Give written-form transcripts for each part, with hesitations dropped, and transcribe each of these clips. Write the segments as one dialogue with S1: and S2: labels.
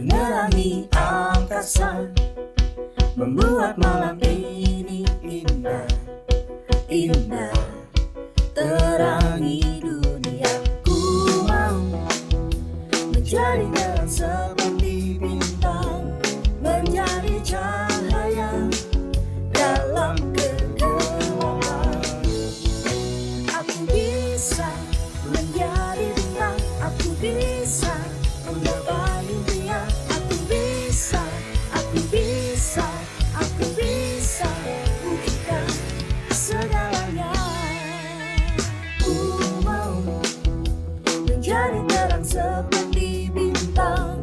S1: menerangi angkasa, membuat malam ini indah, indah, terangi dunia. Ku mau menjadi terang seperti bintang, menjadi cahaya dalam kegelapan. Aku bisa menjadi bintang, aku bisa menggapai impian. Aku bisa, aku bisa, aku bisa wujudkan segalanya. Ku mau menjadi terang seperti bintang,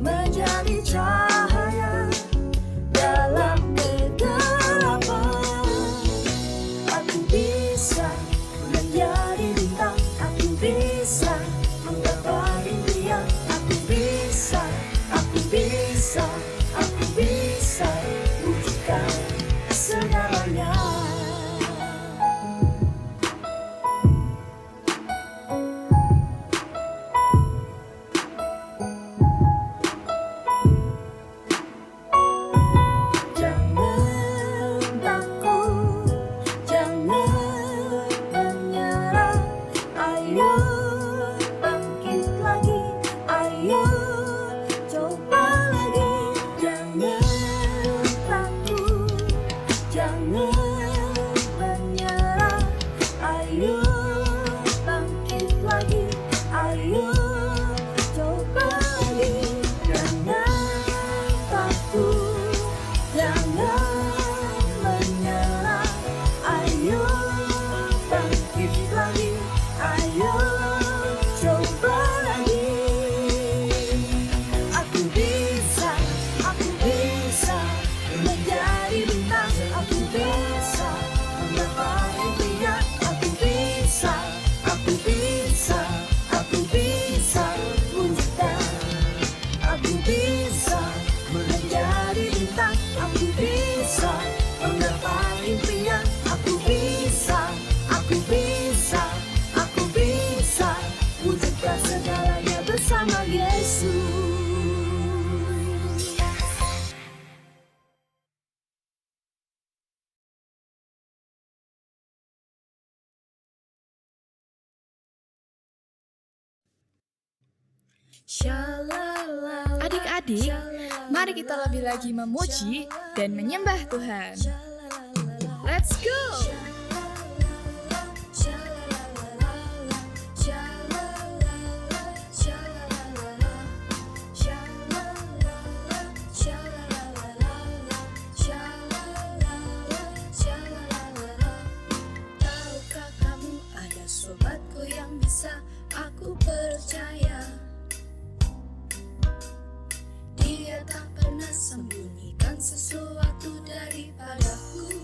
S1: menjadi cahaya dalam kegelapan. Aku bisa menjadi bintang, aku bisa menggapai impian. Aku bisa, aku bisa, aku bisa wujudkan segalanya. Jangan takut, jangan menyerah. Ayo bangkit lagi, ayo coba lagi. Jangan takut, jangan menyerah. Ayo bangkit lagi, ayo coba lagi. Jangan takut, jangan menyerah. Ayo bangkit lagi, ayo coba lagi. Aku bisa menjadi bintang. Aku bisa menggapai impian. Aku bisa wujudkan. Aku bisa menjadi bintang. Aku bisa menggapai impian. Aku bisa wujudkan segalanya bersama Yesus.
S2: Adik-adik, mari kita lebih lagi memuji dan menyembah Tuhan. Let's go!
S3: Tahukah kamu ada sobatku yang bisa aku percaya? Dia tak pernah sembunyikan sesuatu daripadaku.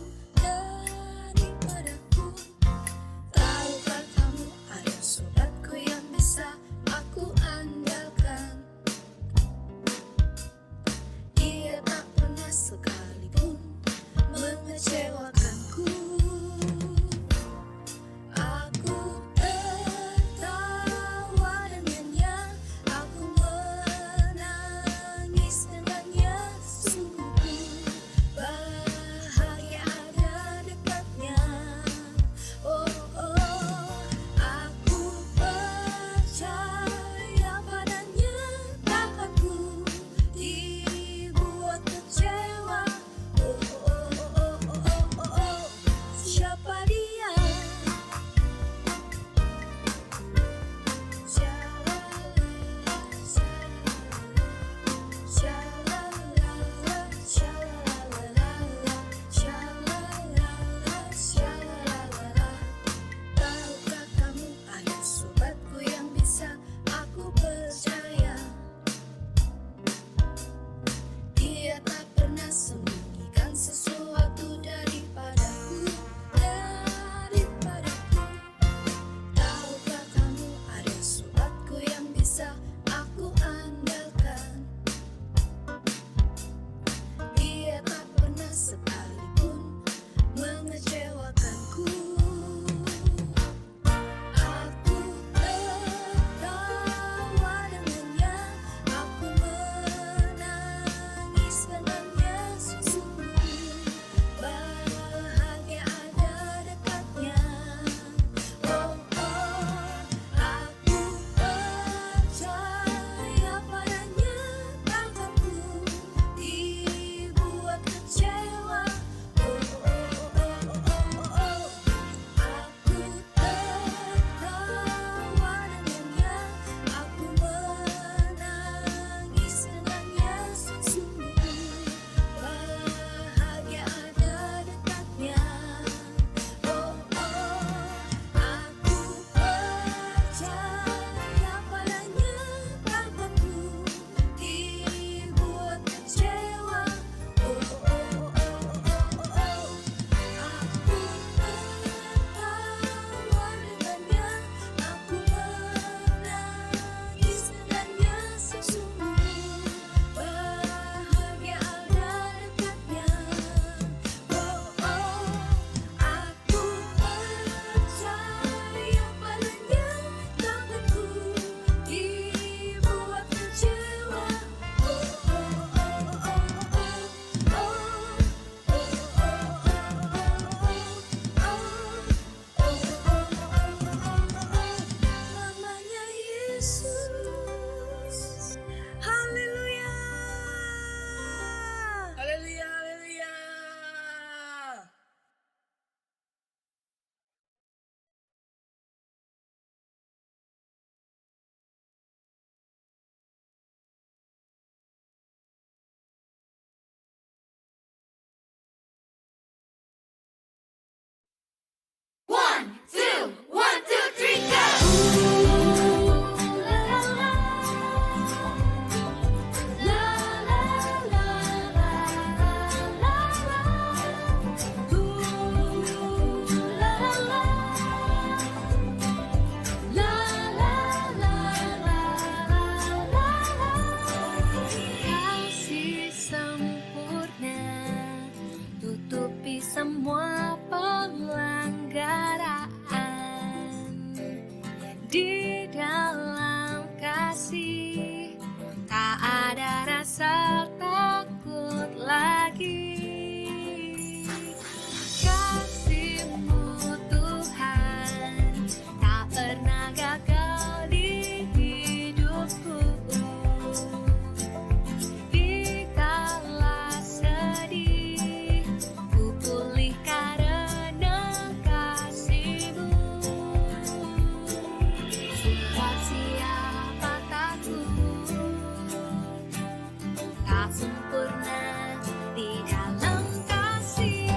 S3: tak sempurna di dalam kasih.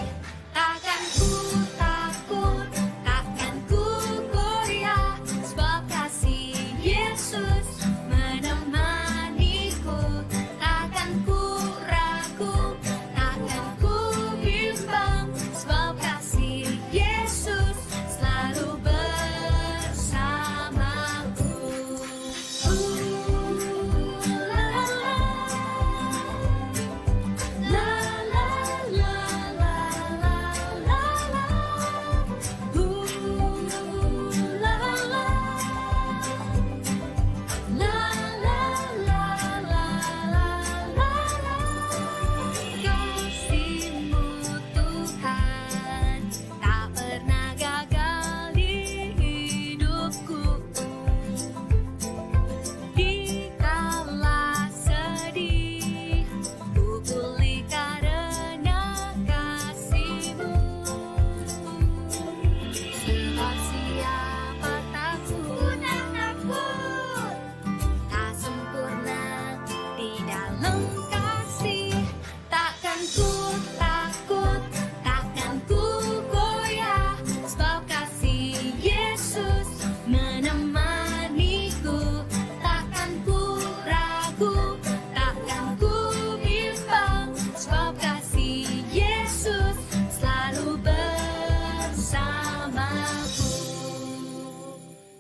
S3: Takkan ku takut, takkan ku goyah, sebab kasih Yesus menemaniku. Takkan ku ragu, takkan ku bimbang, sebab kasih Yesus selalu bersamaku. Kasih-Mu Tuhan tak pernah gagal di hidupku. Dikala sedih, ku pulih karena kasih-Mu. Sebab siapa takut, tak sempurna di dalam kasih. Takkan ku takut, takkan ku goyah, sebab kasih Yesus menemaniku. Takkan ku ragu, takkan ku bimbang, sebab kasih Yesus selalu bersamaku.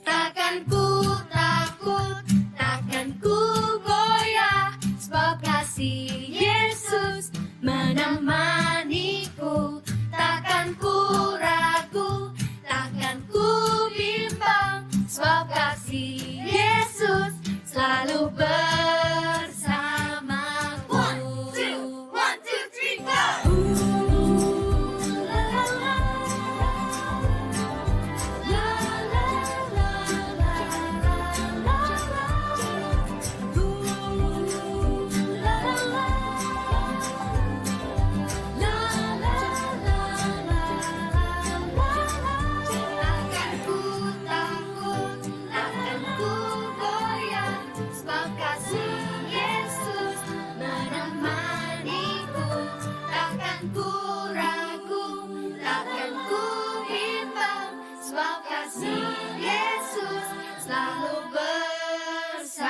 S3: Takkan ku takut, takkan ku goyah, sebab kasih Yesus menemaniku. Takkan ku ragu, takkan ku bimbang, sebab kasih Yesus selalu bersamaku. One, two, three, go! Takkan ku takut, takkan ku goyah, sebab kasih Yesus menemaniku. Takkan ku ragu, takkan ku bimbang, sebab kasih Yesus selalu bersamaku.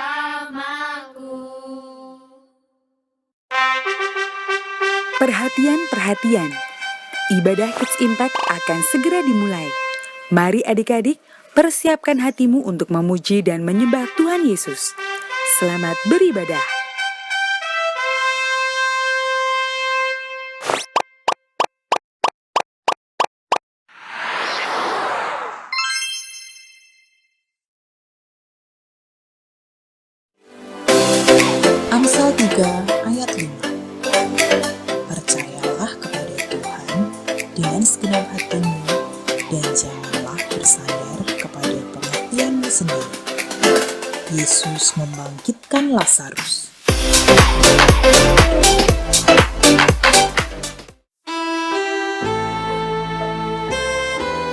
S4: Perhatian, ibadah Kids Impact akan segera dimulai. Mari adik-adik, persiapkan hatimu untuk memuji dan menyembah Tuhan Yesus. Selamat beribadah.
S5: Amsal 3 ayat 5. Percayalah kepada Tuhan dengan segenap hatimu dan janganlah bersandar kepada pengertianmu sendiri. Yesus membangkitkan Lazarus.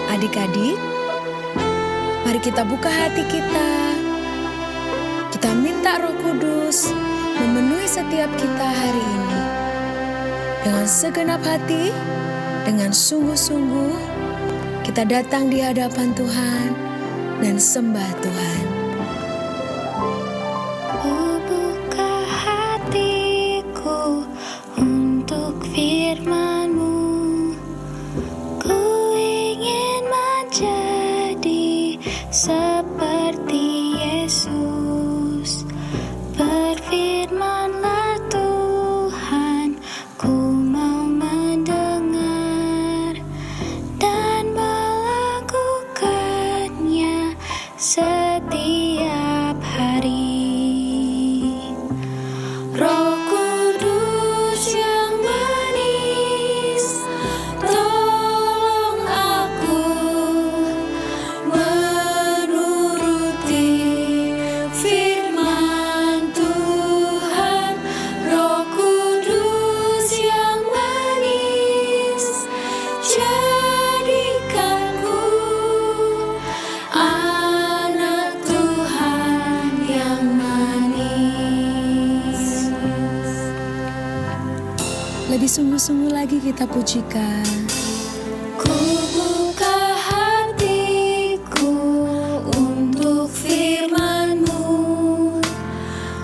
S6: Adik-adik, mari kita buka hati kita. Kita minta Roh Kudus memenuhi setiap kita hari ini. Dengan segenap hati, dengan sungguh-sungguh, kita datang di hadapan Tuhan dan sembah Tuhan.
S3: Ku buka hatiku untuk firman-Mu. Ku ingin menjadi seperti Yesus. Berfirman-Lah Tuhan, ku mau mendengar dan melakukannya setiap
S6: Lebih sungguh-sungguh lagi kita pujikan.
S3: Ku buka hatiku untuk firman-Mu.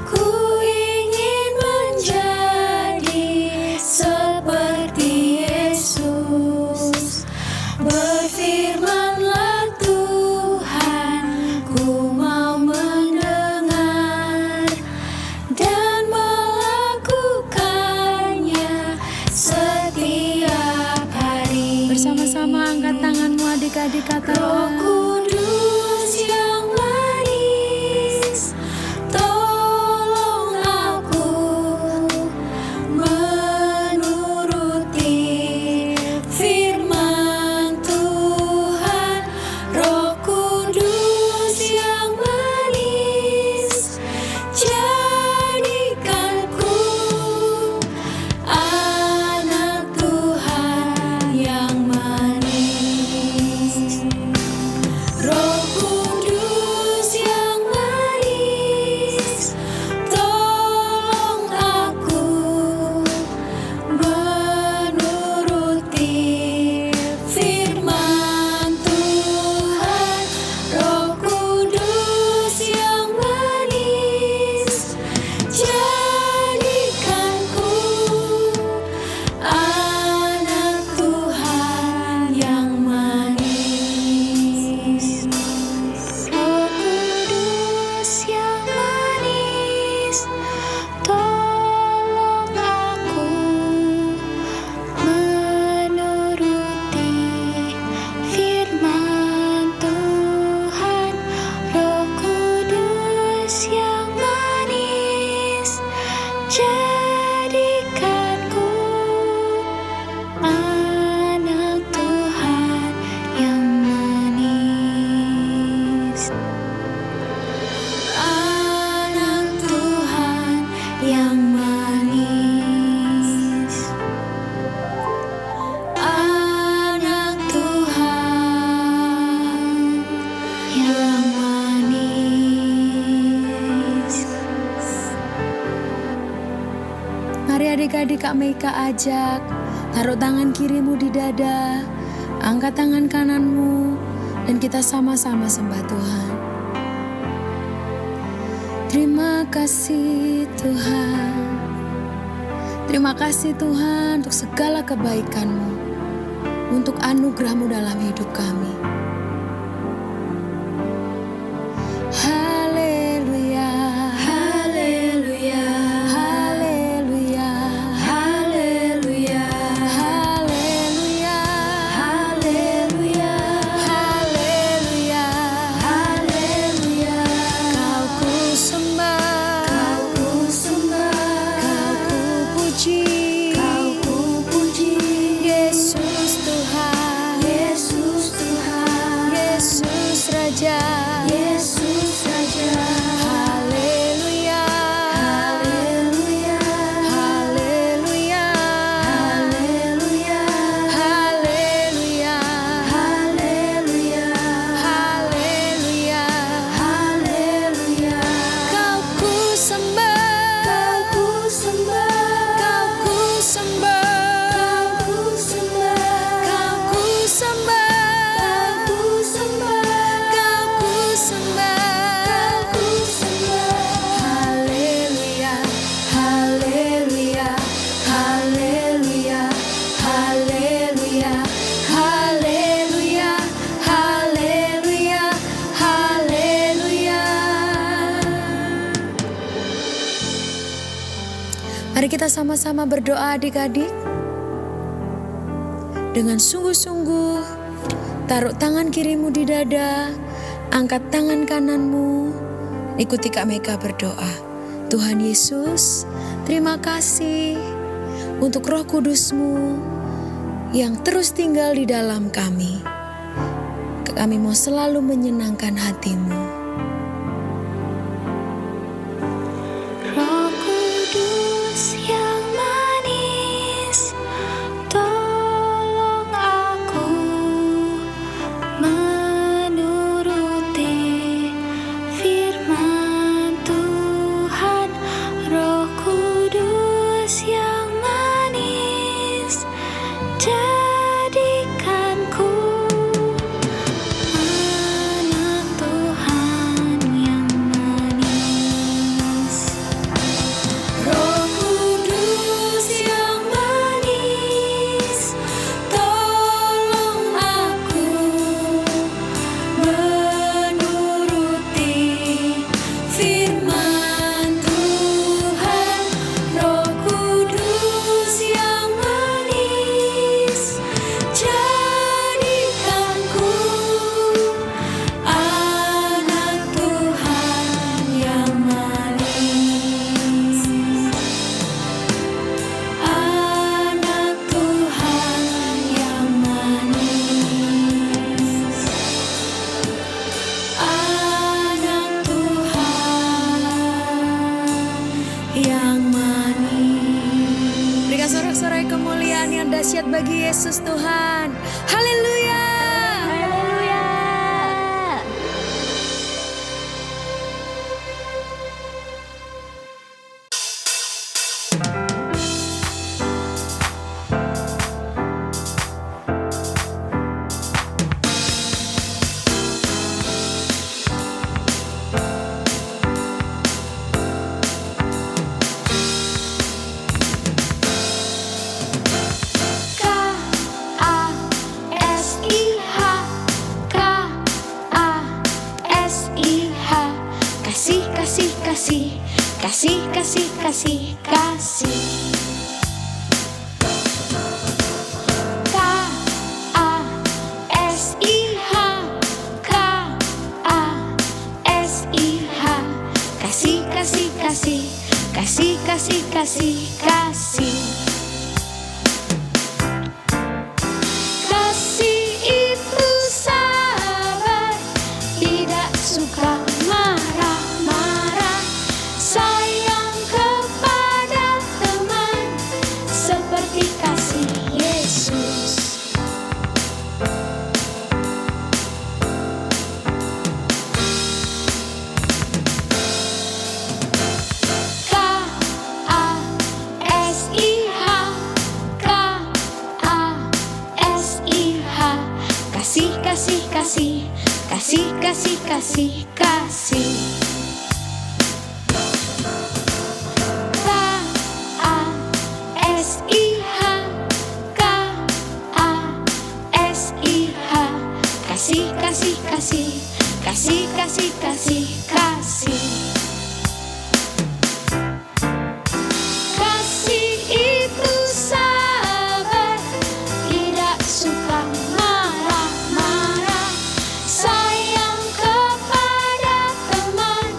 S3: Ku ingin menjadi seperti Yesus. Berfirman-Lah Tuhan, ku mau mendengar dan melakukannya setiap hari.
S6: Bersama-sama angkat tanganmu adik-adik,
S3: Roh
S6: katakan.
S3: Kudus yang manis, tolong aku menuruti firman Tuhan. Roh Kudus yang manis, jadikanku anak Tuhan yang manis. Roh Kudus yang manis, tolong aku menuruti firman Tuhan. Roh Kudus yang manis, jadikanku anak Tuhan yang manis. Roh Kudus yang manis, tolong aku menuruti firman Tuhan. Roh Kudus yang manis, jadikanku anak Tuhan yang manis. Anak Tuhan yang manis. Anak Tuhan yang manis.
S6: Mari adik-adik Kak Meika ajak, taruh tangan kirimu di dada, angkat tangan kananmu, dan kita sama-sama sembah Tuhan. Terima kasih Tuhan. Terima kasih Tuhan untuk segala kebaikan-Mu, untuk anugerah-Mu dalam hidup kami. Haleluya,
S3: Haleluya,
S6: haleluya,
S3: haleluya,
S6: haleluya,
S3: haleluya,
S6: haleluya.
S3: haleluya.
S6: Kau ku sembah,
S3: Kau ku sembah,
S6: kau ku puji,
S3: Kau ku puji.
S6: Yesus Tuhan,
S3: Yesus Tuhan,
S6: Yesus Raja.
S3: Yesus Raja.
S6: Haleluya,
S3: Haleluya,
S6: haleluya,
S3: haleluya,
S6: haleluya,
S3: haleluya,
S6: haleluya.
S3: haleluya.
S6: Kau ku sembah,
S3: Kau ku sembah,
S6: kau ku sembah,
S3: Kau ku sembah,
S6: kau ku sembah,
S3: Kau ku sembah,
S6: kau ku sembah.
S3: Kau ku sembah.
S6: Haleluya, haleluya, haleluya, haleluya, haleluya, haleluya, haleluya. Mari kita sama-sama berdoa adik-adik. Dengan sungguh-sungguh, taruh tangan kirimu di dada, angkat tangan kananmu, ikuti Kak Meika berdoa. Tuhan Yesus, terima kasih untuk Roh Kudus-Mu yang terus tinggal di dalam kami. Kami mau selalu menyenangkan hati-Mu.
S3: Roh Kudus yang manis, tolong aku menuruti firman Tuhan. Roh Kudus yang manis,
S6: sorak kemuliaan yang dahsyat bagi Yesus Tuhan. Haleluya.
S3: Kasih, kasih, kasih, kasih, kasih, kasih, kasih. K-A-S-I-H, K-A-S-I-H. Kasih, kasih, kasih, kasih, kasih, kasih, kasih. Kasih itu sabar, tidak suka marah-marah, sayang kepada teman, seperti kasih Yesus. K-A-S-I-H, K-A-S-I-H. Kasih, kasih, kasih, kasih, kasih, kasih, kasih. K-A-S-I-H, K-A-S-I-H. Kasih, kasih, kasih, kasih, kasih, kasih, kasih. Kasih itu sabar, tidak suka marah-marah, sayang kepada teman,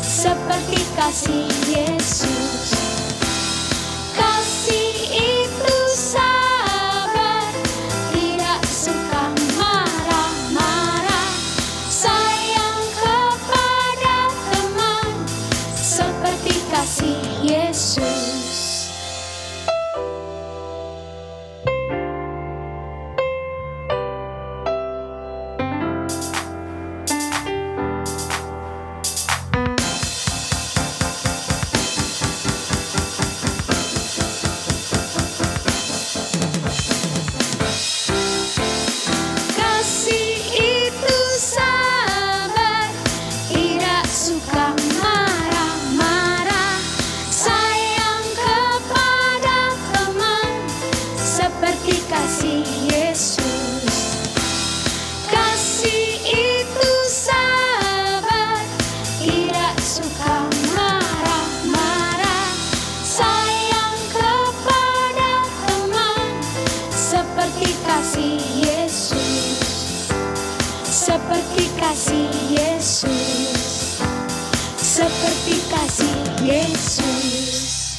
S3: seperti kasih Yesus. Kasih itu sabar, tidak suka marah-marah, sayang kepada teman, seperti kasih Yesus. Kasih itu sabar, tidak suka marah-marah, sayang kepada teman, seperti kasih Yesus. Kasih itu sabar, tidak suka marah-marah, sayang kepada teman, seperti kasih Yesus. Seperti kasih Yesus, seperti kasih Yesus.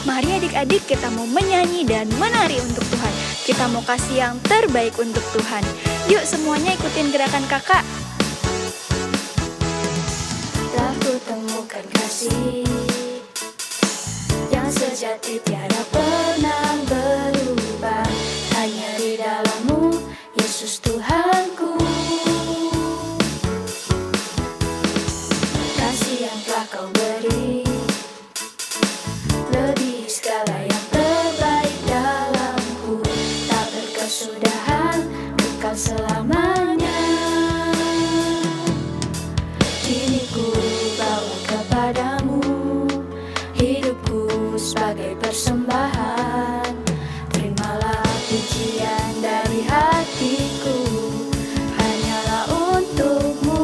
S1: Mari adik-adik kita mau menyanyi dan menari untuk Tuhan. Kita mau kasih yang terbaik untuk Tuhan. Yuk semuanya ikutin gerakan kakak. Telah ku temukan kasih yang sejati tiada pernah berubah, hanya di dalam-Mu Yesus Tuhanku. Kasih yang telah Kau beri lebih segala yang terbaik dalamku, tak berkesudahan, kekal selamanya. Kini ku bawa kepadamu hidupku sebagai persembahan. Terimalah pujian dari hatiku, hanyalah untuk-Mu.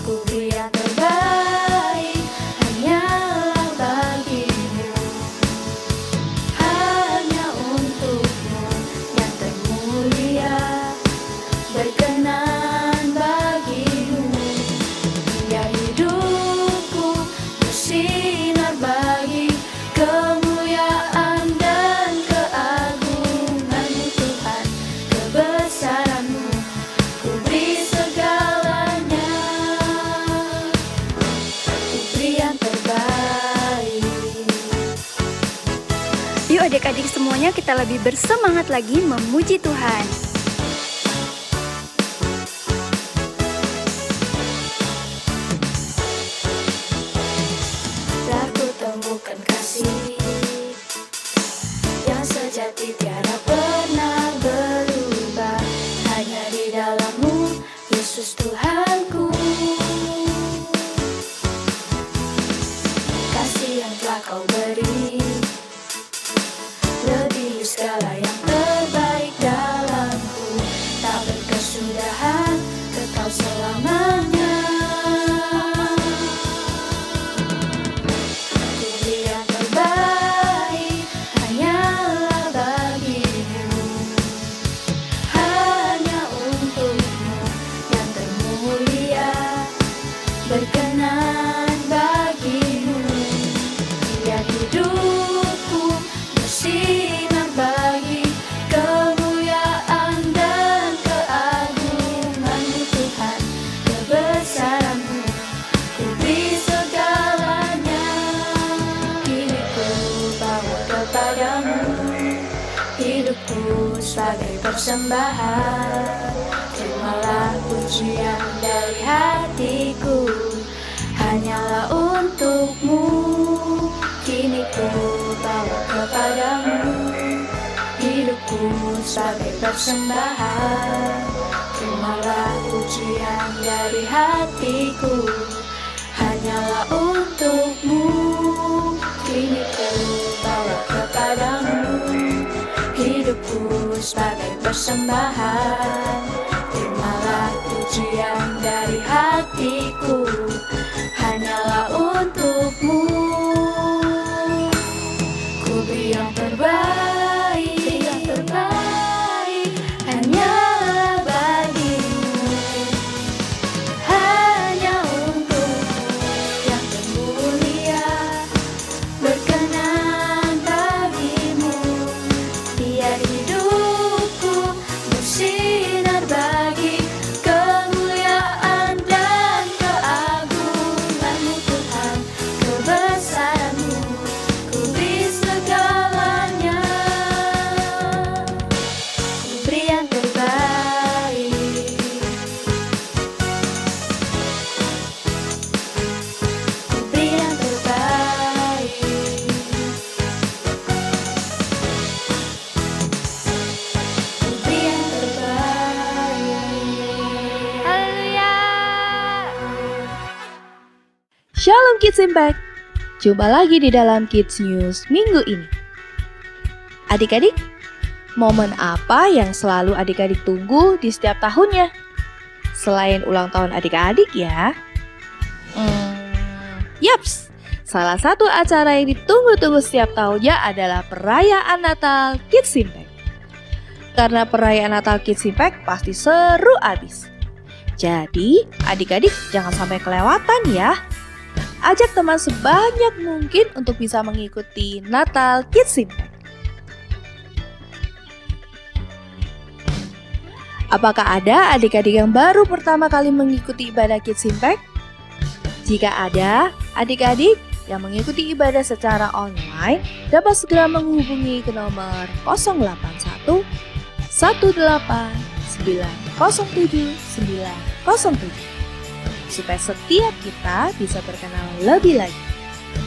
S1: Ku beri yang terbaik, hanyalah bagi-Mu. Hanya untuk-Mu yang termulia, berkenan bagi-Mu. Biar hidupku bersinar bagi kemuliaan dan keagungan-Mu Tuhan. Saatnya kita lebih bersemangat lagi memuji Tuhan.
S3: Telah kutemukan kasih yang sejati tiada pernah berubah. Hanya di dalam-Mu, Yesus Tuhanku. Kasih yang telah Kau beri lebih segala yang terbaik dalamku. Tak berkesudahan, kekal selamanya. Ku beri yang terbaik hanyalah bagimu, hanya untukmu yang termulia, berkenan bagimu. Biar hidupku bersinar bagi kemuliaan dan keagungan-Mu Tuhan, kebesaran-Mu. Ku beri segalanya, kini ku bawa kepadamu. Hidupku sebagai persembahan, terimalah pujian dari hatiku, hanyalah untuk-Mu. Kini ku bawa kepadamu. Hidupku sebagai persembahan, terimalah pujian dari hatiku, hanyalah untuk-Mu. Kini ku bawa kepadamu. Hidupku sebagai persembahan, terimalah pujian dari hatiku, hanyalah untuk-Mu. Ku beri yang terbaik, hanyalah bagimu, hanya untuk-Mu yang termulia, berkenan bagimu. Biar hidupku bersinar bagi kemuliaan dan keagungan-Mu Tuhan, kebesaran-Mu. Ku beri segalanya, ku beri yang terbaik, ku beri yang terbaik, ku beri yang terbaik.
S1: Haleluya!
S7: Shalom Kids Impact. Jumpa lagi di dalam Kids News minggu ini. Adik-adik, momen apa yang selalu adik-adik tunggu di setiap tahunnya? Selain ulang tahun adik-adik ya. Yaps, salah satu acara yang ditunggu-tunggu setiap tahunnya adalah perayaan Natal Kids Impact. Karena perayaan Natal Kids Impact pasti seru abis. Jadi, adik-adik jangan sampai kelewatan ya. Ajak teman sebanyak mungkin untuk bisa mengikuti Natal Kids Impact. Apakah ada adik-adik yang baru pertama kali mengikuti ibadah Kids Impact? Jika ada, adik-adik yang mengikuti ibadah secara online dapat segera menghubungi ke nomor 081 18 907 907 supaya setiap kita bisa berkenal lebih lagi.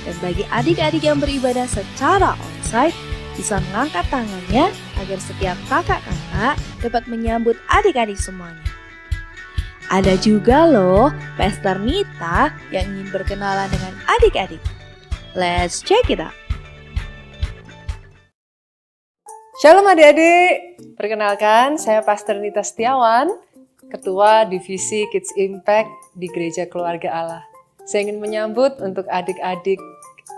S7: Dan bagi adik-adik yang beribadah secara onsite, bisa mengangkat tangannya agar setiap kakak-kakak dapat menyambut adik-adik semuanya. Ada juga loh Pastor Nita yang ingin berkenalan dengan adik-adik. Let's check it out.
S8: Shalom adik-adik, perkenalkan saya Pastor Nita Setiawan, Ketua Divisi Kids Impact di Gereja Keluarga Allah. Saya ingin menyambut untuk adik-adik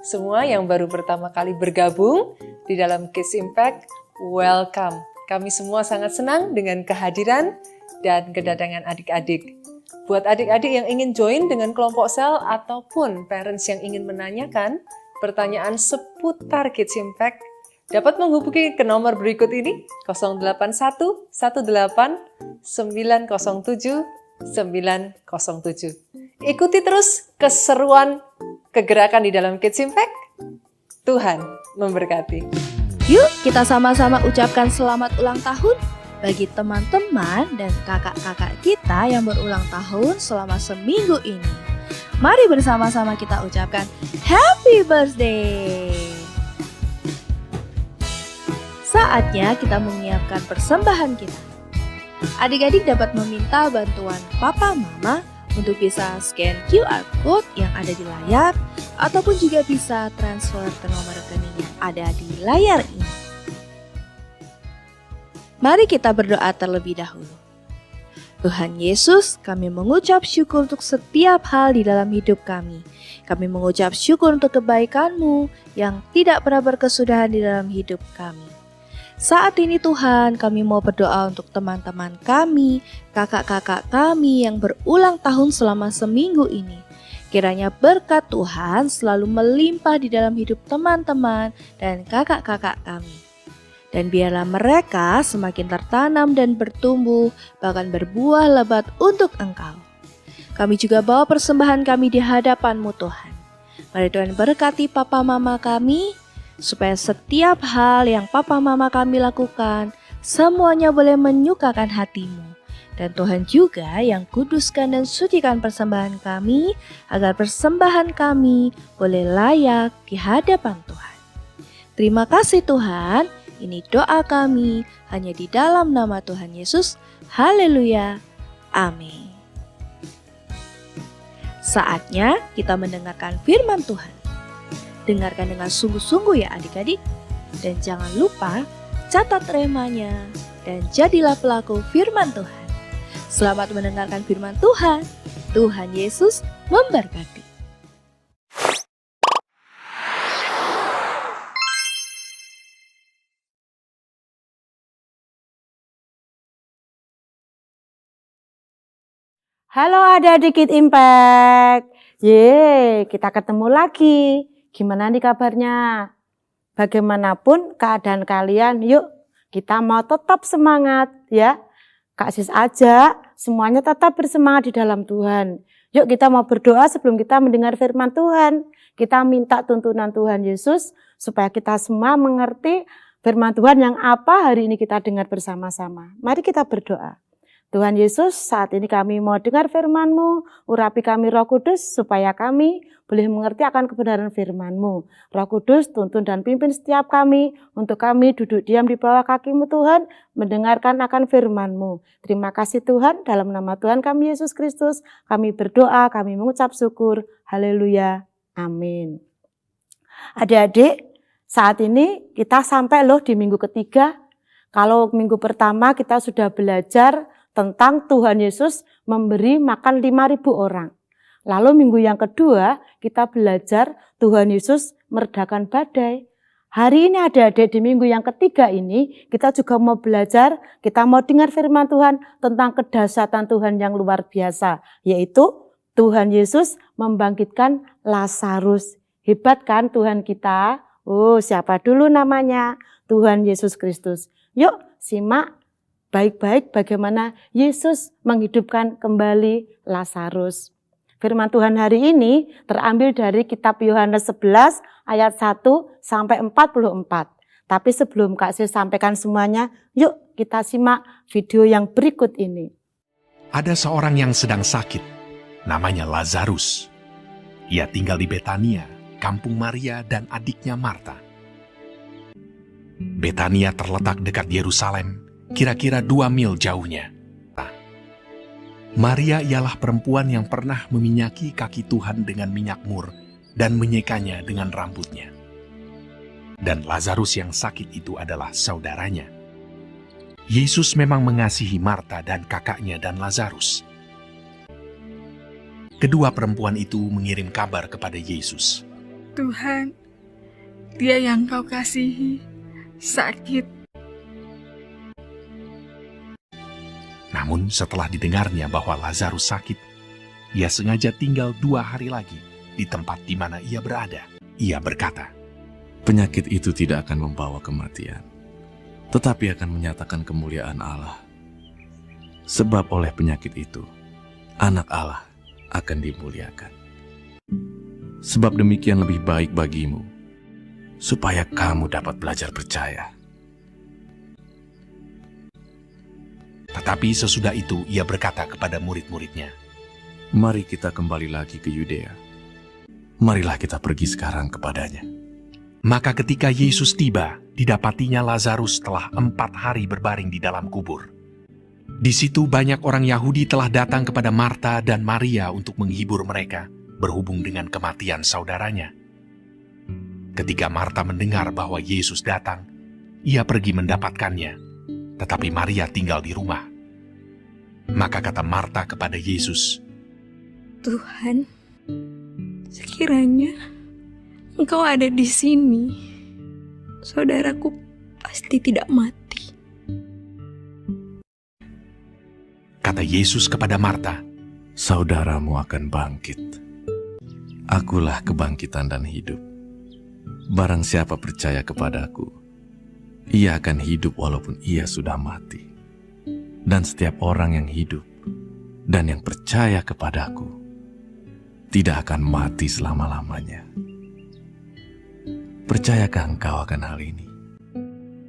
S8: semua yang baru pertama kali bergabung di dalam Kids Impact, welcome. Kami semua sangat senang dengan kehadiran dan kedatangan adik-adik. Buat adik-adik yang ingin join dengan kelompok sel ataupun parents yang ingin menanyakan pertanyaan seputar Kids Impact, dapat menghubungi ke nomor berikut ini 081 18 907 907. Ikuti terus keseruan kegerakan di dalam Kids Impact. Tuhan memberkati.
S7: Yuk kita sama-sama ucapkan selamat ulang tahun bagi teman-teman dan kakak-kakak kita yang berulang tahun selama seminggu ini. Mari bersama-sama kita ucapkan Happy Birthday! Saatnya kita menyiapkan persembahan kita. Adik-adik dapat meminta bantuan papa mama untuk bisa scan QR code yang ada di layar ataupun juga bisa transfer ke nomor rekening yang ada di layar ini. Mari kita berdoa terlebih dahulu. Tuhan Yesus, kami mengucap syukur untuk setiap hal di dalam hidup kami. Kami mengucap syukur untuk kebaikan-Mu yang tidak pernah berkesudahan di dalam hidup kami. Saat ini Tuhan, kami mau berdoa untuk teman-teman kami, kakak-kakak kami yang berulang tahun selama seminggu ini. Kiranya berkat Tuhan selalu melimpah di dalam hidup teman-teman dan kakak-kakak kami. Dan biarlah mereka semakin tertanam dan bertumbuh, bahkan berbuah lebat untuk Engkau. Kami juga bawa persembahan kami di hadapan-Mu Tuhan. Mari Tuhan berkati papa mama kami, supaya setiap hal yang papa mama kami lakukan, semuanya boleh menyukakan hati-Mu. Dan Tuhan juga yang kuduskan dan sucikan persembahan kami, agar persembahan kami boleh layak di hadapan Tuhan. Terima kasih Tuhan. Ini doa kami hanya di dalam nama Tuhan Yesus. Haleluya. Amin. Saatnya kita mendengarkan firman Tuhan. Dengarkan dengan sungguh-sungguh ya adik-adik. Dan jangan lupa catat remanya dan jadilah pelaku firman Tuhan. Selamat mendengarkan firman Tuhan. Tuhan Yesus memberkati.
S9: Halo adik-adik Kids Impact. Kita ketemu lagi. Gimana nih kabarnya? Bagaimanapun keadaan kalian, yuk kita mau tetap semangat ya. Kak Sis aja, semuanya tetap bersemangat di dalam Tuhan. Yuk kita mau berdoa sebelum kita mendengar firman Tuhan. Kita minta tuntunan Tuhan Yesus supaya kita semua mengerti firman Tuhan yang apa hari ini kita dengar bersama-sama. Mari kita berdoa. Tuhan Yesus, saat ini kami mau dengar firman-Mu, urapi kami Roh Kudus supaya kami boleh mengerti akan kebenaran firman-Mu. Roh Kudus tuntun dan pimpin setiap kami untuk kami duduk diam di bawah kaki-Mu Tuhan, mendengarkan akan firman-Mu. Terima kasih Tuhan, dalam nama Tuhan kami Yesus Kristus, kami berdoa, kami mengucap syukur. Haleluya. Amin. Adik-adik, saat ini kita sampai loh di minggu ketiga. Kalau minggu pertama kita sudah belajar tentang Tuhan Yesus memberi makan 5.000 orang. Lalu minggu yang kedua kita belajar Tuhan Yesus meredakan badai. Hari ini adik-adik di minggu yang ketiga ini kita juga mau belajar, kita mau dengar firman Tuhan tentang kedahsyatan Tuhan yang luar biasa. Yaitu Tuhan Yesus membangkitkan Lazarus. Hebat kan Tuhan kita? Oh, siapa dulu namanya? Tuhan Yesus Kristus. Yuk simak baik-baik bagaimana Yesus menghidupkan kembali Lazarus. Firman Tuhan hari ini terambil dari kitab Yohanes 11 ayat 1 sampai 44. Tapi sebelum Kak Sis sampaikan semuanya, yuk kita simak video yang berikut ini.
S10: Ada seorang yang sedang sakit, namanya Lazarus. Ia tinggal di Betania, kampung Maria dan adiknya Marta. Betania terletak dekat Yerusalem, kira-kira 2 mil jauhnya. Maria ialah perempuan yang pernah meminyaki kaki Tuhan dengan minyak mur dan menyekanya dengan rambutnya. Dan Lazarus yang sakit itu adalah saudaranya. Yesus memang mengasihi Marta dan kakaknya dan Lazarus. Kedua perempuan itu mengirim kabar kepada Yesus.
S11: Tuhan, dia yang kau kasihi sakit.
S10: Namun setelah didengarnya bahwa Lazarus sakit, ia sengaja tinggal 2 hari lagi di tempat di mana ia berada. Ia berkata,
S12: penyakit itu tidak akan membawa kematian, tetapi akan menyatakan kemuliaan Allah. Sebab oleh penyakit itu, anak Allah akan dimuliakan. Sebab demikian lebih baik bagimu supaya kamu dapat belajar percaya.
S10: Tetapi sesudah itu ia berkata kepada murid-muridnya,
S12: Mari kita kembali lagi ke Yudea. Marilah kita pergi sekarang kepadanya.
S10: Maka ketika Yesus tiba, didapatinya Lazarus telah 4 hari berbaring di dalam kubur. Di situ banyak orang Yahudi telah datang kepada Marta dan Maria untuk menghibur mereka, berhubung dengan kematian saudaranya. Ketika Marta mendengar bahwa Yesus datang, ia pergi mendapatkannya, tetapi Maria tinggal di rumah. Maka kata Marta kepada Yesus,
S1: Tuhan, sekiranya Engkau ada di sini, saudaraku pasti tidak mati.
S10: Kata Yesus kepada Marta,
S12: Saudaramu akan bangkit. Akulah kebangkitan dan hidup. Barang siapa percaya kepadaku, ia akan hidup walaupun ia sudah mati. Dan setiap orang yang hidup dan yang percaya kepadaku tidak akan mati selama-lamanya. Percayakah engkau akan hal ini?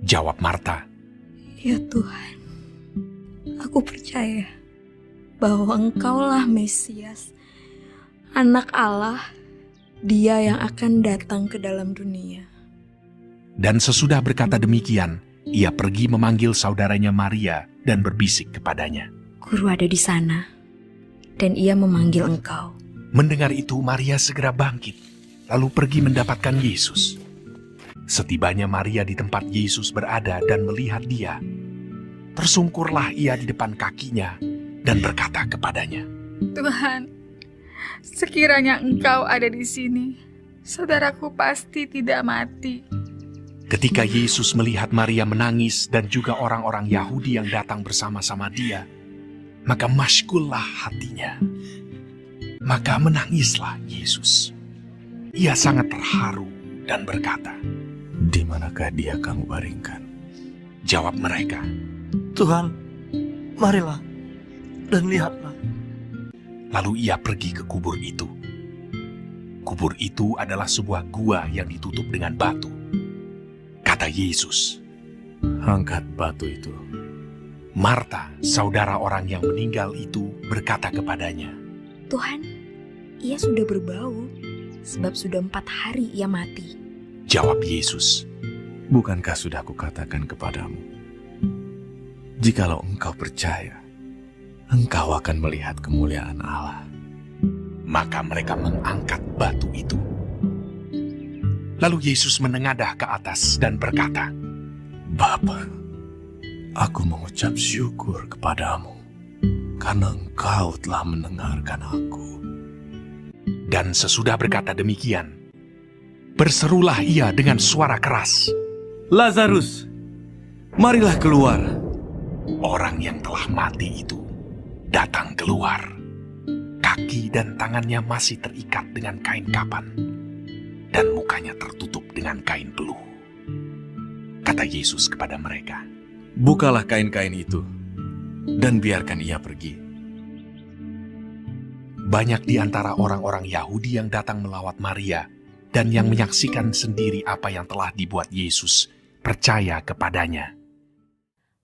S10: Jawab Marta,
S1: Ya Tuhan, aku percaya bahwa Engkaulah Mesias, Anak Allah, Dia yang akan datang ke dalam dunia.
S10: Dan sesudah berkata demikian, ia pergi memanggil saudaranya Maria dan berbisik kepadanya.
S1: Guru ada di sana, dan ia memanggil engkau.
S10: Mendengar itu, Maria segera bangkit, lalu pergi mendapatkan Yesus. Setibanya Maria di tempat Yesus berada dan melihat dia, tersungkurlah ia di depan kakinya dan berkata kepadanya,
S11: Tuhan, sekiranya Engkau ada di sini, saudaraku pasti tidak mati.
S10: Ketika Yesus melihat Maria menangis dan juga orang-orang Yahudi yang datang bersama-sama dia, maka masygullah hatinya. Maka menangislah Yesus. Ia sangat terharu dan berkata,
S12: Di manakah dia kamu baringkan?
S10: Jawab mereka,
S13: Tuhan, marilah dan lihatlah.
S10: Lalu ia pergi ke kubur itu. Kubur itu adalah sebuah gua yang ditutup dengan batu. Kata Yesus,
S12: Angkat batu itu.
S10: Marta, saudara orang yang meninggal itu, berkata kepadanya,
S1: Tuhan, ia sudah berbau, sebab sudah 4 hari ia mati.
S10: Jawab Yesus,
S12: Bukankah sudah kukatakan kepadamu, jikalau engkau percaya, engkau akan melihat kemuliaan Allah.
S10: Maka mereka mengangkat batu itu. Lalu Yesus menengadah ke atas dan berkata,
S12: Bapa, aku mengucap syukur kepadamu, karena engkau telah mendengarkan aku.
S10: Dan sesudah berkata demikian, berserulah ia dengan suara keras,
S13: Lazarus, marilah keluar.
S10: Orang yang telah mati itu datang keluar. Kaki dan tangannya masih terikat dengan kain kapan, dan mukanya tertutup dengan kain peluh. Kata Yesus kepada mereka,
S12: Bukalah kain-kain itu, dan biarkan ia pergi.
S10: Banyak di antara orang-orang Yahudi yang datang melawat Maria, dan yang menyaksikan sendiri apa yang telah dibuat Yesus, percaya kepadanya.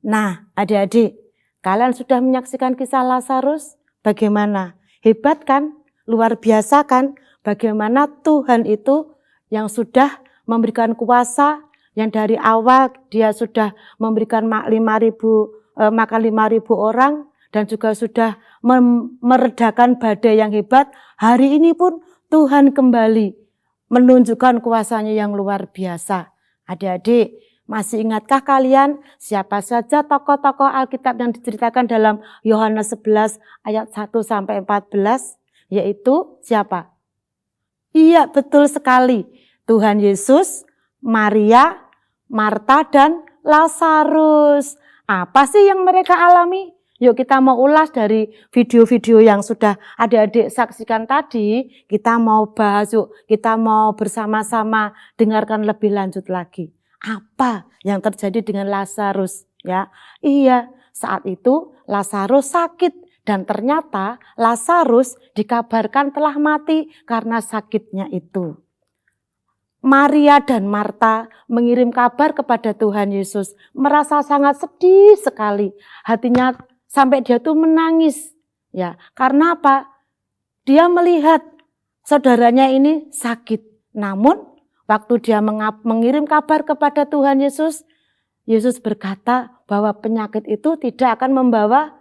S9: Nah, adik-adik, kalian sudah menyaksikan kisah Lazarus? Bagaimana? Hebat kan? Luar biasa kan? Bagaimana Tuhan itu yang sudah memberikan kuasa, yang dari awal dia sudah memberikan makan 5.000 orang, dan juga sudah meredakan badai yang hebat. Hari ini pun Tuhan kembali menunjukkan kuasanya yang luar biasa. Adik-adik, masih ingatkah kalian siapa saja tokoh-tokoh Alkitab yang diceritakan dalam Yohanes 11 ayat 1-14? Yaitu siapa? Iya, betul sekali. Tuhan Yesus, Maria, Marta, dan Lazarus. Apa sih yang mereka alami? Yuk kita mau ulas dari video-video yang sudah adik-adik saksikan tadi. Kita mau bahas yuk, kita mau bersama-sama dengarkan lebih lanjut lagi. Apa yang terjadi dengan Lazarus? Ya, iya, saat itu Lazarus sakit dan ternyata Lazarus dikabarkan telah mati karena sakitnya itu. Maria dan Marta mengirim kabar kepada Tuhan Yesus, merasa sangat sedih sekali. Hatinya sampai dia tuh menangis. Ya, karena apa? Dia melihat saudaranya ini sakit. Namun waktu dia mengirim kabar kepada Tuhan Yesus, Yesus berkata bahwa penyakit itu tidak akan membawa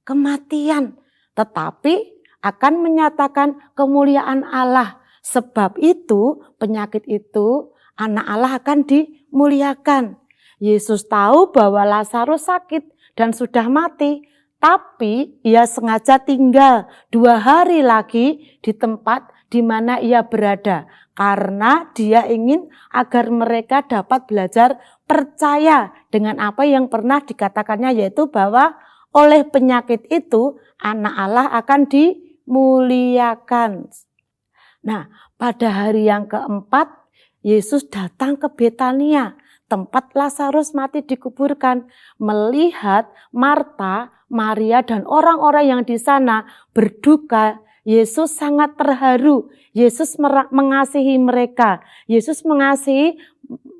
S9: kematian, tetapi akan menyatakan kemuliaan Allah. Sebab itu penyakit itu anak Allah akan dimuliakan. Yesus tahu bahwa Lazarus sakit dan sudah mati, tapi ia sengaja tinggal 2 hari lagi di tempat di mana ia berada. Karena dia ingin agar mereka dapat belajar percaya dengan apa yang pernah dikatakannya, yaitu bahwa oleh penyakit itu anak Allah akan dimuliakan. Nah, pada hari yang keempat, Yesus datang ke Betania, tempat Lazarus mati dikuburkan, melihat Marta, Maria, dan orang-orang yang di sana berduka. Yesus sangat terharu. Yesus mengasihi mereka. Yesus mengasihi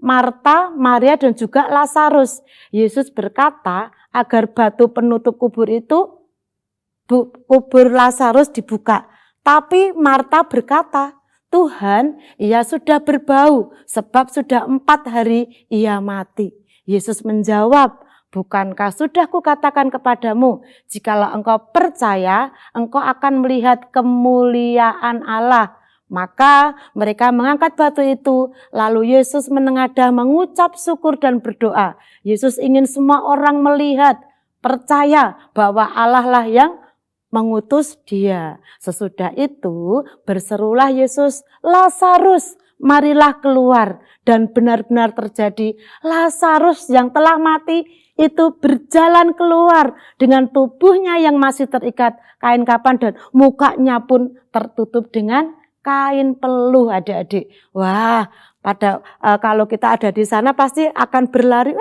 S9: Marta, Maria, dan juga Lazarus. Yesus berkata agar batu penutup kubur itu, kubur Lazarus dibuka. Tapi Marta berkata, Tuhan, ia sudah berbau sebab sudah 4 hari ia mati. Yesus menjawab, bukankah sudah kukatakan kepadamu, jikalau engkau percaya, engkau akan melihat kemuliaan Allah. Maka mereka mengangkat batu itu, lalu Yesus menengadah mengucap syukur dan berdoa. Yesus ingin semua orang melihat, percaya bahwa Allah lah yang mengutus dia. Sesudah itu berserulah Yesus, Lazarus, marilah keluar. Dan benar-benar terjadi, Lazarus yang telah mati itu berjalan keluar dengan tubuhnya yang masih terikat kain kapan dan mukanya pun tertutup dengan kain peluh, adik-adik. Wah, kalau kita ada di sana pasti akan berlari,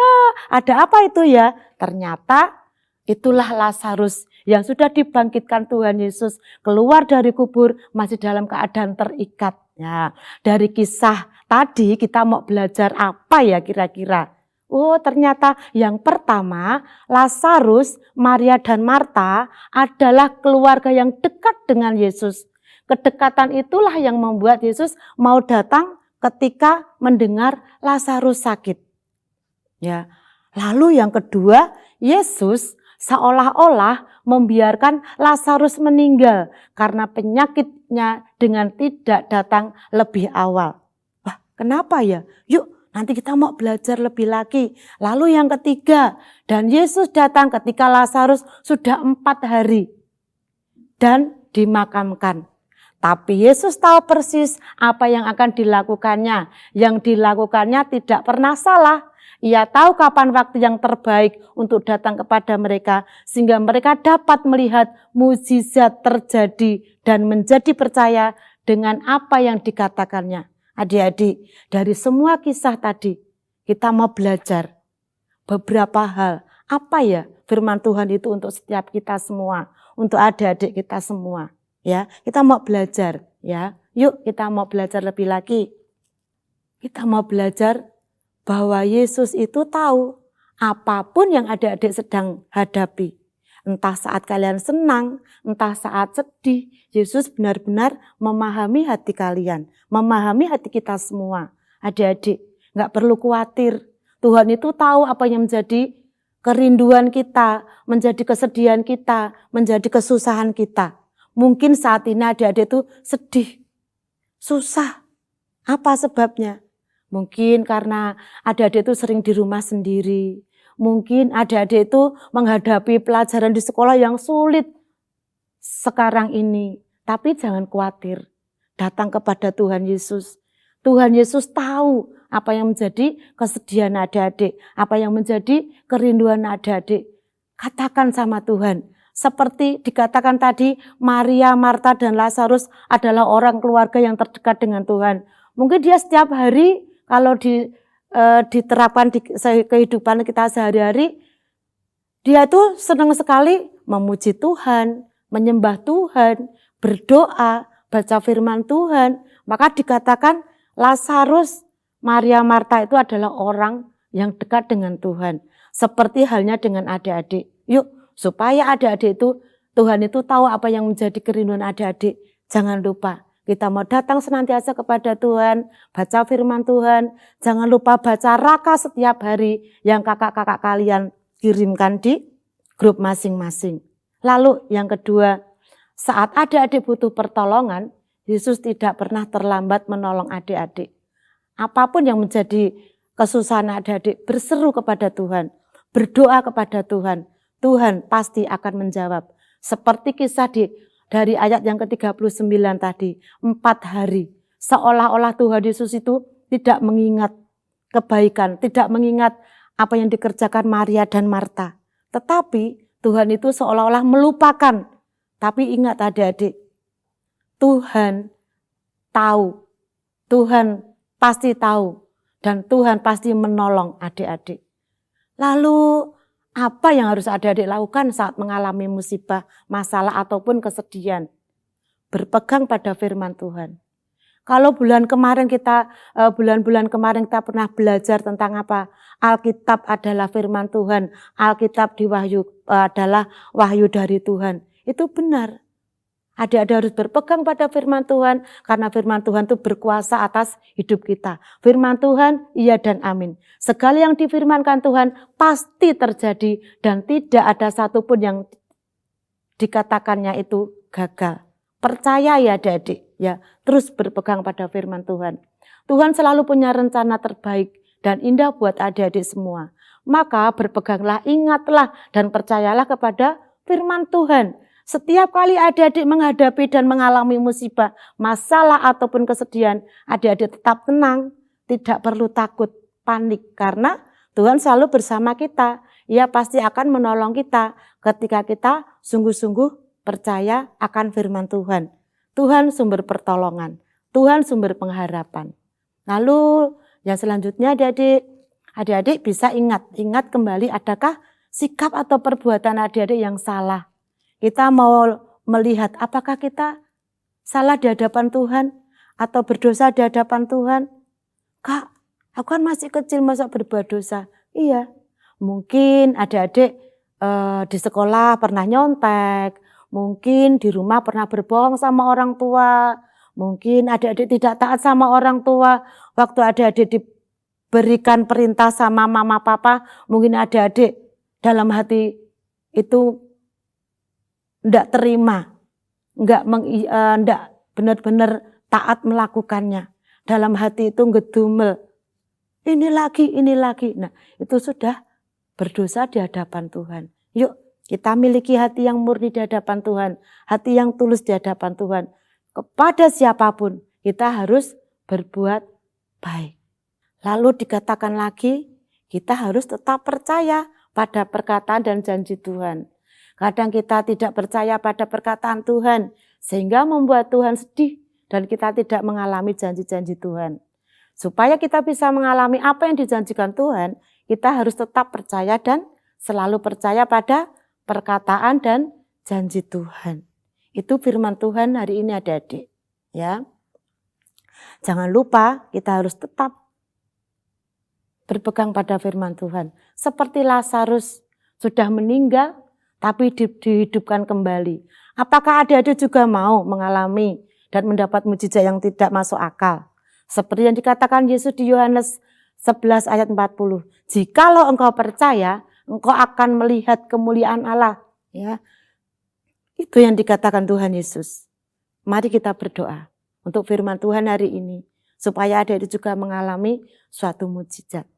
S9: ada apa itu ya? Ternyata itulah Lazarus yang sudah dibangkitkan Tuhan Yesus keluar dari kubur masih dalam keadaan terikat. Ya, dari kisah tadi kita mau belajar apa ya kira-kira? Oh, ternyata yang pertama Lazarus, Maria dan Marta adalah keluarga yang dekat dengan Yesus. Kedekatan itulah yang membuat Yesus mau datang ketika mendengar Lazarus sakit. Ya. Lalu yang kedua, Yesus seolah-olah membiarkan Lazarus meninggal karena penyakitnya dengan tidak datang lebih awal. Wah, kenapa ya? Yuk, nanti kita mau belajar lebih lagi. Lalu yang ketiga, dan Yesus datang ketika Lazarus sudah 4 hari dan dimakamkan. Tapi Yesus tahu persis apa yang akan dilakukannya. Yang dilakukannya tidak pernah salah. Ia tahu kapan waktu yang terbaik untuk datang kepada mereka, sehingga mereka dapat melihat mukjizat terjadi dan menjadi percaya dengan apa yang dikatakannya. Adik-adik, dari semua kisah tadi, kita mau belajar beberapa hal. Apa ya firman Tuhan itu untuk setiap kita semua, untuk adik-adik kita semua. Ya, kita mau belajar. Ya, yuk kita mau belajar lebih lagi. Kita mau belajar bahwa Yesus itu tahu apapun yang adik-adik sedang hadapi. Entah saat kalian senang, entah saat sedih, Yesus benar-benar memahami hati kalian, memahami hati kita semua. Adik-adik, gak perlu khawatir. Tuhan itu tahu apa yang menjadi kerinduan kita, menjadi kesedihan kita, menjadi kesusahan kita. Mungkin saat ini adik-adik itu sedih, susah. Apa sebabnya? Mungkin karena adik-adik itu sering di rumah sendiri. Mungkin adik-adik itu menghadapi pelajaran di sekolah yang sulit sekarang ini. Tapi jangan khawatir, datang kepada Tuhan Yesus. Tuhan Yesus tahu apa yang menjadi kesedihan adik-adik, apa yang menjadi kerinduan adik-adik. Katakan sama Tuhan. Seperti dikatakan tadi, Maria, Marta, dan Lazarus adalah orang keluarga yang terdekat dengan Tuhan. Mungkin dia setiap hari kalau diterapkan di kehidupan kita sehari-hari, dia itu senang sekali memuji Tuhan, menyembah Tuhan, berdoa, baca firman Tuhan. Maka dikatakan Lazarus Maria Marta itu adalah orang yang dekat dengan Tuhan. Seperti halnya dengan adik-adik. Yuk, supaya adik-adik itu, Tuhan itu tahu apa yang menjadi kerinduan adik-adik. Jangan lupa, kita mau datang senantiasa kepada Tuhan, baca firman Tuhan. Jangan lupa baca raka setiap hari yang kakak-kakak kalian kirimkan di grup masing-masing. Lalu yang kedua, saat adik-adik butuh pertolongan, Yesus tidak pernah terlambat menolong adik-adik. Apapun yang menjadi kesusahan adik-adik, berseru kepada Tuhan, berdoa kepada Tuhan. Tuhan pasti akan menjawab. Seperti kisah dari ayat yang ke-39 tadi, 4 hari. Seolah-olah Tuhan Yesus itu tidak mengingat kebaikan, tidak mengingat apa yang dikerjakan Maria dan Marta. Tetapi Tuhan itu seolah-olah melupakan. Tapi ingat adik-adik, Tuhan tahu, Tuhan pasti tahu, dan Tuhan pasti menolong adik-adik. Lalu apa yang harus adik-adik lakukan saat mengalami musibah, masalah ataupun kesedihan? Berpegang pada firman Tuhan. Kalau bulan-bulan kemarin kita pernah belajar tentang apa? Alkitab adalah firman Tuhan, Alkitab adalah wahyu dari Tuhan. Itu benar. Adik-adik harus berpegang pada firman Tuhan, karena firman Tuhan itu berkuasa atas hidup kita. Firman Tuhan, iya dan amin. Segala yang difirmankan Tuhan pasti terjadi, dan tidak ada satupun yang dikatakannya itu gagal. Percaya ya adik-adik, ya, terus berpegang pada firman Tuhan. Tuhan selalu punya rencana terbaik dan indah buat adik-adik semua. Maka berpeganglah, ingatlah, dan percayalah kepada firman Tuhan. Setiap kali adik-adik menghadapi dan mengalami musibah, masalah ataupun kesedihan, adik-adik tetap tenang, tidak perlu takut, panik, karena Tuhan selalu bersama kita. Ia pasti akan menolong kita ketika kita sungguh-sungguh percaya akan firman Tuhan. Tuhan sumber pertolongan, Tuhan sumber pengharapan. Lalu yang selanjutnya adik-adik bisa ingat kembali, adakah sikap atau perbuatan adik-adik yang salah. Kita mau melihat apakah kita salah di hadapan Tuhan atau berdosa di hadapan Tuhan. Kak, aku kan masih kecil, masa berbuat dosa? Iya, mungkin adik-adik di sekolah pernah nyontek, mungkin di rumah pernah berbohong sama orang tua, mungkin adik-adik tidak taat sama orang tua. Waktu adik-adik diberikan perintah sama mama papa, mungkin adik-adik dalam hati itu enggak terima, enggak benar-benar taat melakukannya. Dalam hati itu ngedumel, ini lagi. Nah, itu sudah berdosa di hadapan Tuhan. Yuk, kita miliki hati yang murni di hadapan Tuhan, hati yang tulus di hadapan Tuhan. Kepada siapapun kita harus berbuat baik. Lalu dikatakan lagi, kita harus tetap percaya pada perkataan dan janji Tuhan. Kadang kita tidak percaya pada perkataan Tuhan, sehingga membuat Tuhan sedih dan kita tidak mengalami janji-janji Tuhan. Supaya kita bisa mengalami apa yang dijanjikan Tuhan, kita harus tetap percaya dan selalu percaya pada perkataan dan janji Tuhan. Itu firman Tuhan hari ini adik-adik. Ya. Jangan lupa kita harus tetap berpegang pada firman Tuhan. Seperti Lazarus sudah meninggal, tapi dihidupkan kembali. Apakah adik-adik juga mau mengalami dan mendapat mujizat yang tidak masuk akal? Seperti yang dikatakan Yesus di Yohanes 11 ayat 40. Jikalau engkau percaya, engkau akan melihat kemuliaan Allah. Ya, itu yang dikatakan Tuhan Yesus. Mari kita berdoa untuk firman Tuhan hari ini, supaya adik-adik juga mengalami suatu mujizat.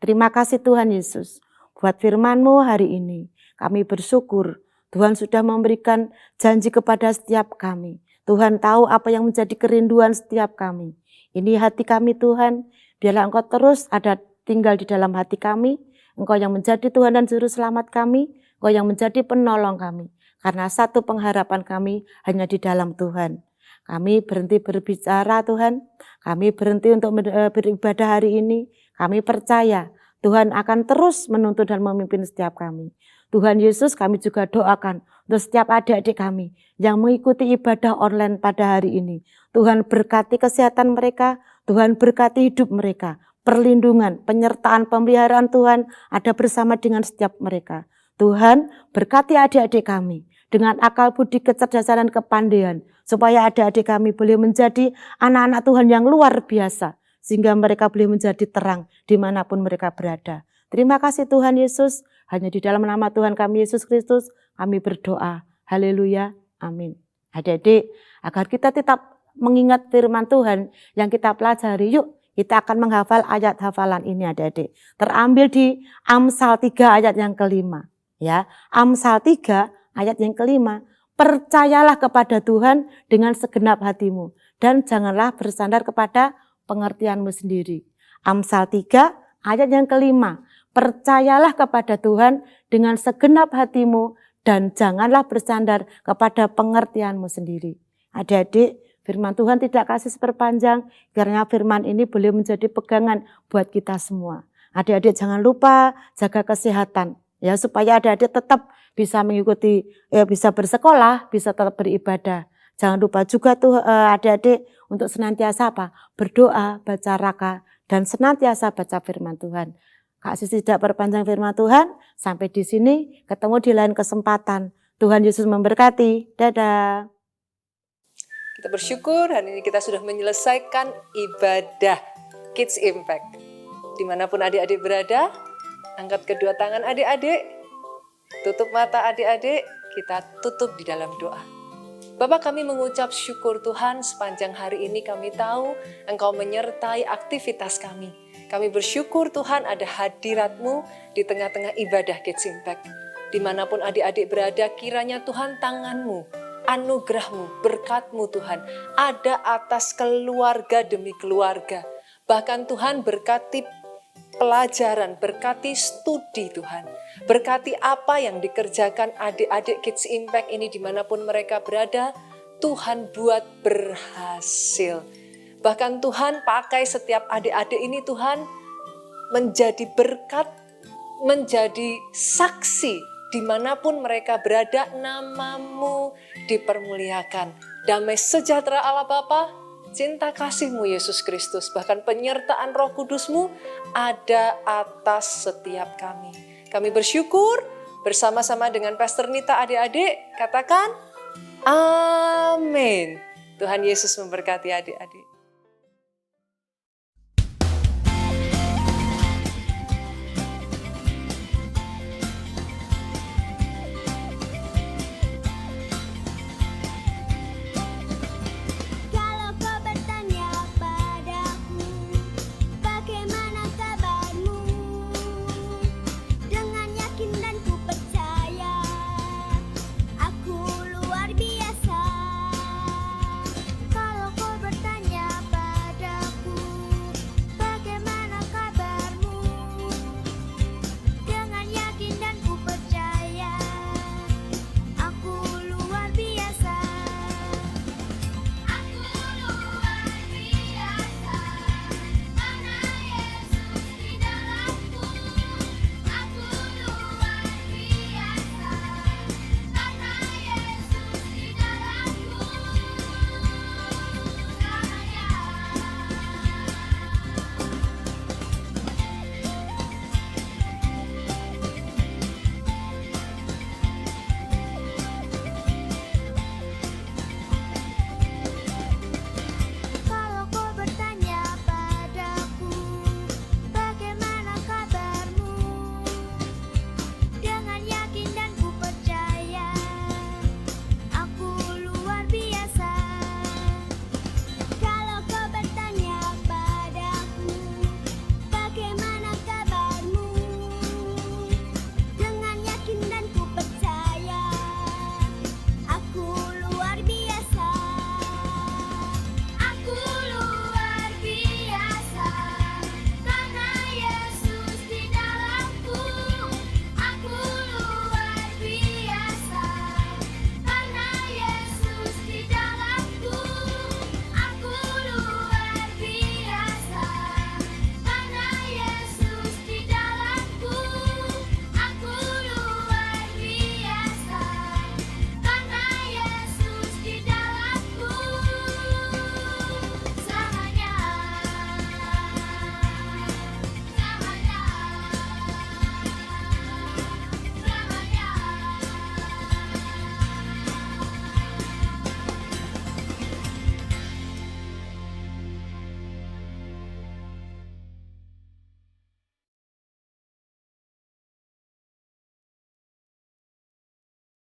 S9: Terima kasih Tuhan Yesus buat firman-Mu hari ini. Kami bersyukur Tuhan sudah memberikan janji kepada setiap kami. Tuhan tahu apa yang menjadi kerinduan setiap kami. Ini hati kami Tuhan, biarlah Engkau terus ada tinggal di dalam hati kami. Engkau yang menjadi Tuhan dan Juru Selamat kami, Engkau yang menjadi penolong kami. Karena satu pengharapan kami hanya di dalam Tuhan. Kami berhenti berbicara Tuhan, kami berhenti untuk beribadah hari ini. Kami percaya Tuhan akan terus menuntun dan memimpin setiap kami. Tuhan Yesus, kami juga doakan untuk setiap adik-adik kami yang mengikuti ibadah online pada hari ini. Tuhan berkati kesehatan mereka, Tuhan berkati hidup mereka. perlindungan, penyertaan, pemeliharaan Tuhan ada bersama dengan setiap mereka. Tuhan berkati adik-adik kami dengan akal budi, kecerdasan, dan kepandaian, supaya adik-adik kami boleh menjadi anak-anak Tuhan yang luar biasa, sehingga mereka boleh menjadi terang dimanapun mereka berada. Terima kasih Tuhan Yesus, hanya di dalam nama Tuhan kami Yesus Kristus kami berdoa. Haleluya, amin. Adik-adik, agar kita tetap mengingat firman Tuhan yang kita pelajari, yuk kita akan menghafal ayat hafalan ini adik-adik. Terambil di Amsal 3 ayat yang kelima. Ya, Amsal 3 ayat yang kelima. Percayalah kepada Tuhan dengan segenap hatimu dan janganlah bersandar kepada pengertianmu sendiri. Amsal 3 ayat yang kelima. Percayalah kepada Tuhan dengan segenap hatimu dan janganlah bersandar kepada pengertianmu sendiri. Adik-adik, firman Tuhan tidak kasih seperpanjang, karena firman ini boleh menjadi pegangan buat kita semua. Adik-adik jangan lupa jaga kesehatan, ya, supaya adik-adik tetap bisa mengikuti, bisa bersekolah, bisa tetap beribadah. Jangan lupa juga tuh adik-adik untuk senantiasa apa? Berdoa, baca raka, dan senantiasa baca firman Tuhan. Kak Sisi tidak perpanjang firman Tuhan, sampai di sini, ketemu di lain kesempatan. Tuhan Yesus memberkati. Dadah.
S8: Kita bersyukur hari ini kita sudah menyelesaikan ibadah Kids Impact. Dimanapun adik-adik berada, angkat kedua tangan adik-adik, tutup mata adik-adik, kita tutup di dalam doa. Bapak, kami mengucap syukur Tuhan, sepanjang hari ini kami tahu Engkau menyertai aktivitas kami. Kami bersyukur Tuhan ada hadirat-Mu di tengah-tengah ibadah Kids Impact. Dimanapun adik-adik berada, kiranya Tuhan tangan-Mu, anugerah-Mu, berkat-Mu Tuhan, ada atas keluarga demi keluarga. Bahkan Tuhan berkati pelajaran, berkati studi Tuhan. Berkati apa yang dikerjakan adik-adik Kids Impact ini dimanapun mereka berada, Tuhan buat berhasil. Bahkan Tuhan pakai setiap adik-adik ini Tuhan menjadi berkat, menjadi saksi dimanapun mereka berada, nama-Mu dipermuliakan. Damai sejahtera Allah Bapa, cinta kasih-Mu Yesus Kristus, bahkan penyertaan Roh Kudus-Mu ada atas setiap kami. Kami bersyukur bersama-sama dengan Pastor Nita adik-adik, katakan amin. Tuhan Yesus memberkati adik-adik.